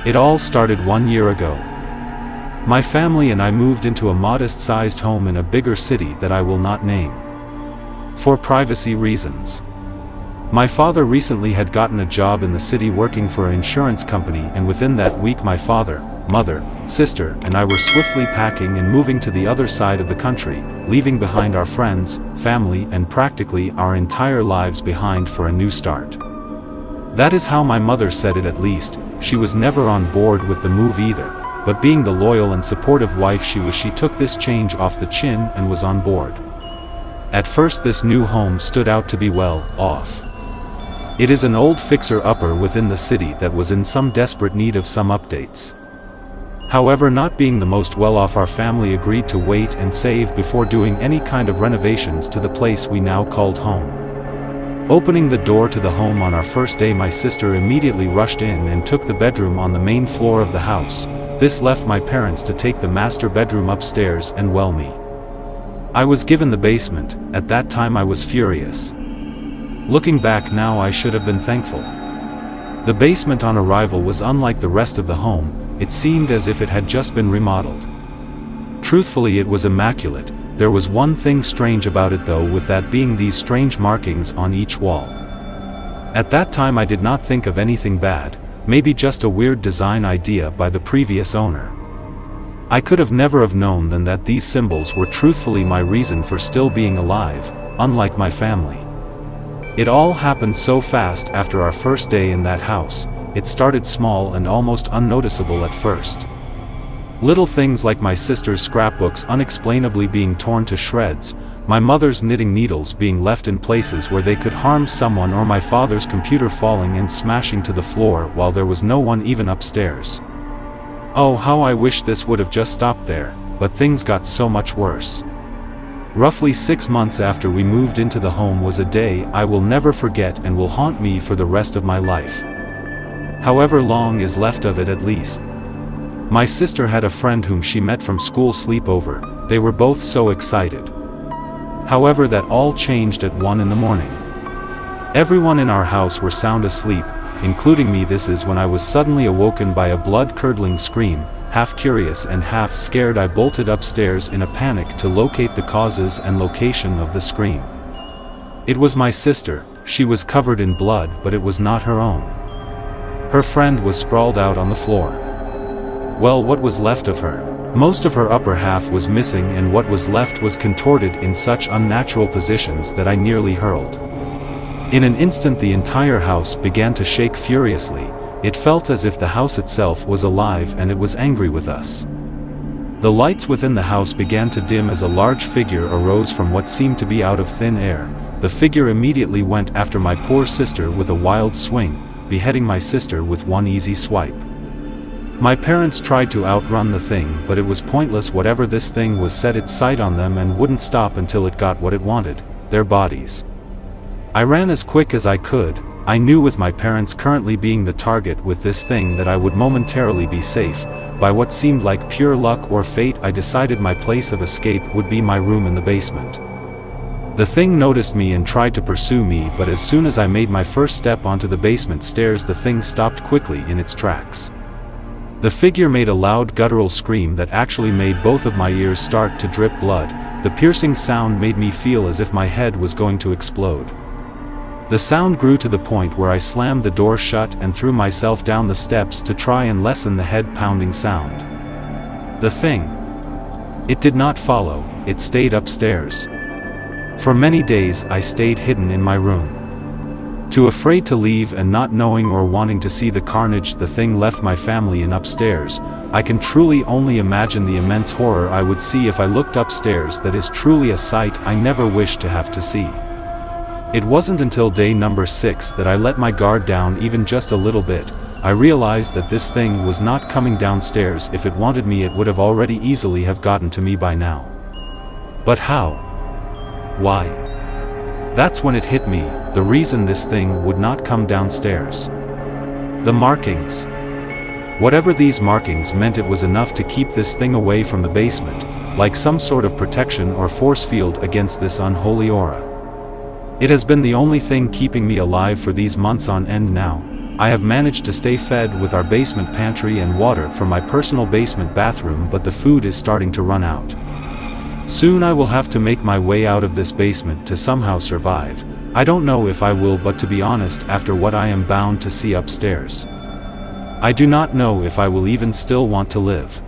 It all started 1 year ago. My family and I moved into a modest-sized home in a bigger city that I will not name, for privacy reasons. My father recently had gotten a job in the city working for an insurance company, and within that week my father, mother, sister, and I were swiftly packing and moving to the other side of the country, leaving behind our friends, family, and practically our entire lives behind for a new start. That is how my mother said it, at least. She was never on board with the move either, but being the loyal and supportive wife she was, she took this change off the chin and was on board. At first this new home stood out to be well off. It is an old fixer-upper within the city that was in some desperate need of some updates. However, not being the most well-off, our family agreed to wait and save before doing any kind of renovations to the place we now called home. Opening the door to the home on our first day, my sister immediately rushed in and took the bedroom on the main floor of the house. This left my parents to take the master bedroom upstairs, and well, me, I was given the basement. At that time I was furious. Looking back now, I should have been thankful. The basement on arrival was unlike the rest of the home. It seemed as if it had just been remodeled. Truthfully, it was immaculate. There was one thing strange about it though, with that being these strange markings on each wall. At that time I did not think of anything bad, maybe just a weird design idea by the previous owner. I could have never have known then that these symbols were truthfully my reason for still being alive, unlike my family. It all happened so fast after our first day in that house. It started small and almost unnoticeable at first. Little things like my sister's scrapbooks unexplainably being torn to shreds, my mother's knitting needles being left in places where they could harm someone, or my father's computer falling and smashing to the floor while there was no one even upstairs. Oh, how I wish this would have just stopped there, but things got so much worse. Roughly 6 months after we moved into the home was a day I will never forget and will haunt me for the rest of my life. However long is left of it, at least. My sister had a friend whom she met from school sleepover. They were both so excited. However, that all changed at 1 in the morning. Everyone in our house were sound asleep, including me. This is when I was suddenly awoken by a blood-curdling scream. Half curious and half scared, I bolted upstairs in a panic to locate the causes and location of the scream. It was my sister. She was covered in blood, but it was not her own. Her friend was sprawled out on the floor. Well, what was left of her? Most of her upper half was missing, and what was left was contorted in such unnatural positions that I nearly hurled. In an instant the entire house began to shake furiously. It felt as if the house itself was alive and it was angry with us. The lights within the house began to dim as a large figure arose from what seemed to be out of thin air. The figure immediately went after my poor sister with a wild swing, beheading my sister with one easy swipe. My parents tried to outrun the thing, but it was pointless. Whatever this thing was set its sight on them and wouldn't stop until it got what it wanted, their bodies. I ran as quick as I could. I knew with my parents currently being the target with this thing that I would momentarily be safe. By what seemed like pure luck or fate, I decided my place of escape would be my room in the basement. The thing noticed me and tried to pursue me, but as soon as I made my first step onto the basement stairs, the thing stopped quickly in its tracks. The figure made a loud guttural scream that actually made both of my ears start to drip blood. The piercing sound made me feel as if my head was going to explode. The sound grew to the point where I slammed the door shut and threw myself down the steps to try and lessen the head-pounding sound. The thing, it did not follow. It stayed upstairs. For many days I stayed hidden in my room. Too afraid to leave and not knowing or wanting to see the carnage the thing left my family in upstairs. I can truly only imagine the immense horror I would see if I looked upstairs. That is truly a sight I never wish to have to see. It wasn't until day number 6 that I let my guard down even just a little bit. I realized that this thing was not coming downstairs. If it wanted me, it would have already easily have gotten to me by now. But how? Why? That's when it hit me, the reason this thing would not come downstairs. The markings. Whatever these markings meant, it was enough to keep this thing away from the basement, like some sort of protection or force field against this unholy aura. It has been the only thing keeping me alive for these months on end now. I have managed to stay fed with our basement pantry and water from my personal basement bathroom, but the food is starting to run out. Soon I will have to make my way out of this basement to somehow survive. I don't know if I will, but to be honest, after what I am bound to see upstairs, I do not know if I will even still want to live.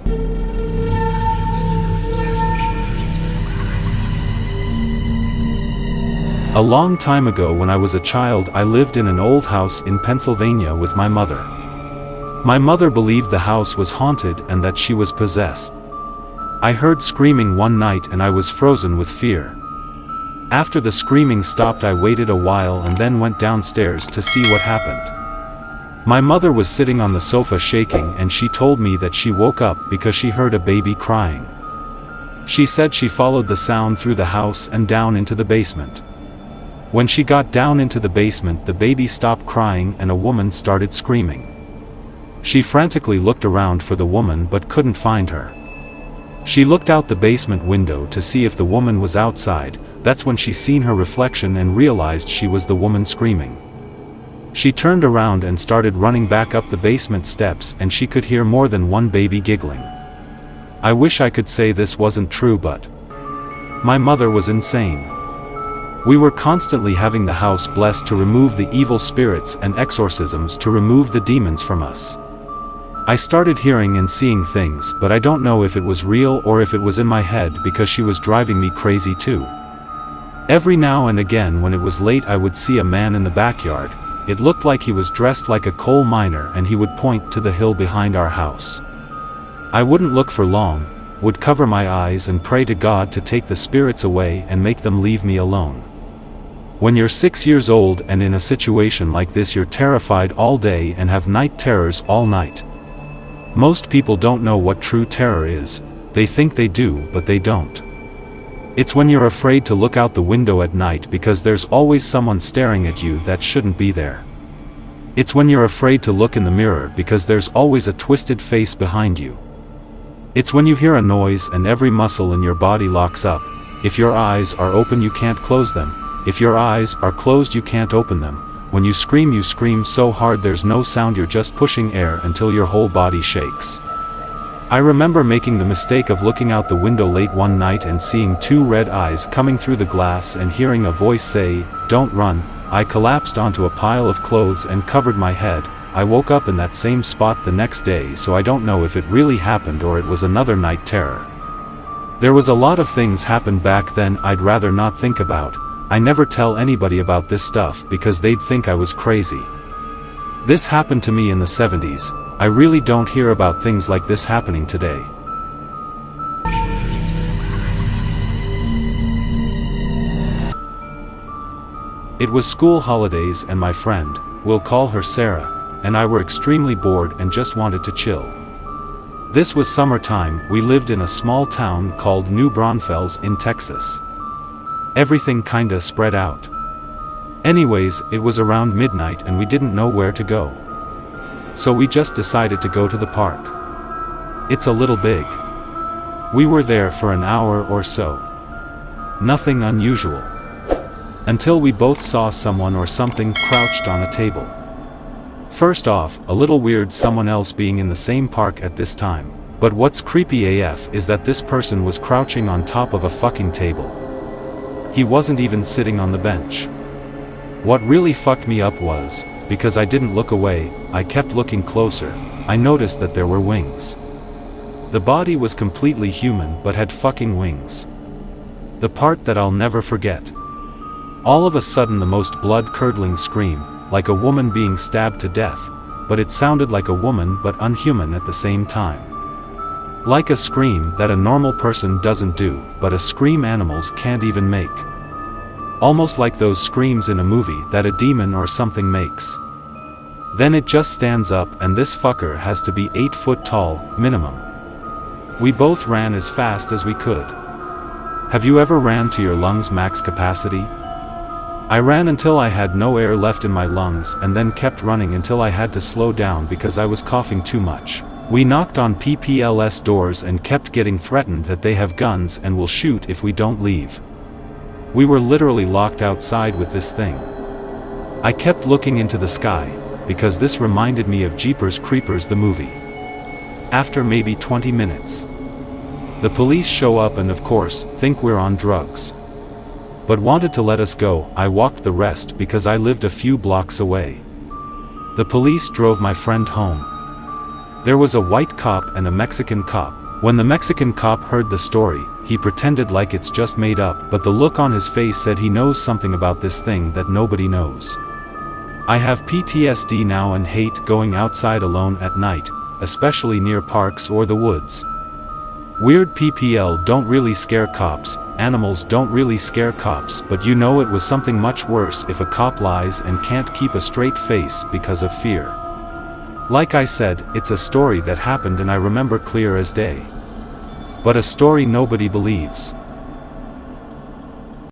A long time ago, when I was a child, I lived in an old house in Pennsylvania with my mother. My mother believed the house was haunted and that she was possessed. I heard screaming one night and I was frozen with fear. After the screaming stopped, I waited a while and then went downstairs to see what happened. My mother was sitting on the sofa shaking, and she told me that she woke up because she heard a baby crying. She said she followed the sound through the house and down into the basement. When she got down into the basement, the baby stopped crying and a woman started screaming. She frantically looked around for the woman but couldn't find her. She looked out the basement window to see if the woman was outside. That's when she seen her reflection and realized she was the woman screaming. She turned around and started running back up the basement steps, and she could hear more than one baby giggling. I wish I could say this wasn't true, but my mother was insane. We were constantly having the house blessed to remove the evil spirits and exorcisms to remove the demons from us. I started hearing and seeing things, but I don't know if it was real or if it was in my head, because she was driving me crazy too. Every now and again when it was late, I would see a man in the backyard. It looked like he was dressed like a coal miner, and he would point to the hill behind our house. I wouldn't look for long, would cover my eyes and pray to God to take the spirits away and make them leave me alone. When you're 6 years old and in a situation like this, you're terrified all day and have night terrors all night. Most people don't know what true terror is. They think they do, but they don't. It's when you're afraid to look out the window at night because there's always someone staring at you that shouldn't be there. It's when you're afraid to look in the mirror because there's always a twisted face behind you. It's when you hear a noise and every muscle in your body locks up. If your eyes are open, you can't close them. If your eyes are closed, you can't open them. When you scream so hard there's no sound, you're just pushing air until your whole body shakes. I remember making the mistake of looking out the window late one night and seeing two red eyes coming through the glass and hearing a voice say, "Don't run." I collapsed onto a pile of clothes and covered my head. I woke up in that same spot the next day, so I don't know if it really happened or it was another night terror. There was a lot of things happened back then I'd rather not think about. I never tell anybody about this stuff because they'd think I was crazy. This happened to me in the 70s. I really don't hear about things like this happening today. It was school holidays and my friend, we'll call her Sarah, and I were extremely bored and just wanted to chill. This was summertime. We lived in a small town called New Braunfels in Texas. Everything kinda spread out. Anyways, it was around midnight and we didn't know where to go. So we just decided to go to the park. It's a little big. We were there for an hour or so. Nothing unusual. Until we both saw someone or something crouched on a table. First off, a little weird someone else being in the same park at this time. But what's creepy AF is that this person was crouching on top of a fucking table. He wasn't even sitting on the bench. What really fucked me up was, because I didn't look away, I kept looking closer, I noticed that there were wings. The body was completely human but had fucking wings. The part that I'll never forget. All of a sudden the most blood-curdling scream, like a woman being stabbed to death, but it sounded like a woman but unhuman at the same time. Like a scream that a normal person doesn't do, but a scream animals can't even make. Almost like those screams in a movie that a demon or something makes. Then it just stands up and this fucker has to be 8 foot tall, minimum. We both ran as fast as we could. Have you ever ran to your lungs' max capacity? I ran until I had no air left in my lungs and then kept running until I had to slow down because I was coughing too much. We knocked on PPL's doors and kept getting threatened that they have guns and will shoot if we don't leave. We were literally locked outside with this thing. I kept looking into the sky. because this reminded me of Jeepers Creepers the movie. After maybe 20 minutes, the police show up and of course, think we're on drugs. But wanted to let us go. I walked the rest because I lived a few blocks away. The police drove my friend home. There was a white cop and a Mexican cop. When the Mexican cop heard the story, he pretended like it's just made up, but the look on his face said he knows something about this thing that nobody knows. I have PTSD now and hate going outside alone at night, especially near parks or the woods. Weird PPL don't really scare cops, animals don't really scare cops, but you know it was something much worse if a cop lies and can't keep a straight face because of fear. Like I said, it's a story that happened and I remember clear as day. But a story nobody believes.